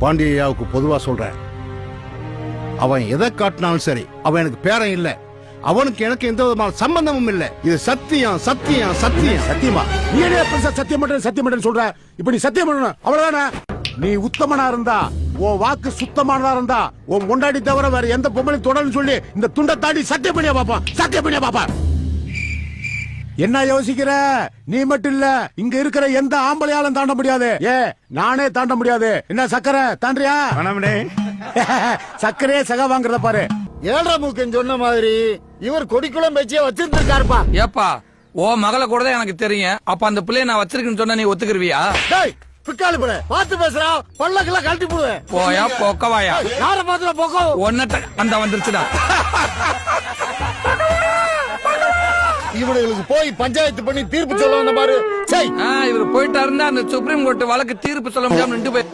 பாண்டியாவுக்கு பொதுவா சொல்றேன், அவன் எதை காட்டினாலும் சரி, அவன் எனக்கு பேரன் இல்ல, அவனுக்கு எனக்கு எந்த விதமான சம்பந்தமும் இல்ல. இது சத்தியம் சத்தியம் சத்தியம். சத்தியமா? நீ என்ன பெருசா சத்தியம் பண்றேன்னு சொல்ற? இப்ப நீ சத்தியம் பண்ணணும், அவ்வளவுதானே? நீ உத்தமனா இருந்தா, உன் வாக்கு சுத்தமானதா இருந்தா, உன் கொண்டாடி தவிர வேற எந்த பொம்பளையும் தொடர்ந்து சொல்லி இந்த துண்டை தாண்டி சத்தியம் பண்ணியா பாப்பா, சத்தியம் பண்ணியா பாப்பா. என்ன யோசிக்கிற? நீ மட்டும் இல்ல, இங்க இருக்கிற எந்த ஆம்பளையாலும் தாண்ட முடியாது. நானே தாண்ட முடியாது. என்ன சக்கரை தாண்டியா? சக்கரையே சகா வாங்குறத பாரு. ஏழரை மூக்கன் சொன்ன மாதிரி இவர் கொடிக்குளம் பேச்சிய வச்சிருந்திருக்காருப்பா. ஏப்பா ஓ மகளை கூட தான் எனக்கு தெரியும். அப்ப அந்த பிள்ளைய நான் வச்சிருக்கேன்னு சொன்னா நீ ஒத்துக்குருவியா? பிக்காலு பிள்ளை பார்த்து பேசுறா, பல்லக்கெல்லாம் கழட்டி போடுவேன். போயா போக்கவாயா? யார பாத்துல போக்கோ ஒன்னட்ட அந்த வந்துருச்சுடா. இவனுங்களுக்கு போய் பஞ்சாயத்து பண்ணி தீர்ப்பு சொல்ல வந்த மாதிரி. இவர் போயிட்டாருந்தா அந்த சுப்ரீம் கோர்ட் வழக்கு தீர்ப்பு சொல்ல முடியாம நின்று போய்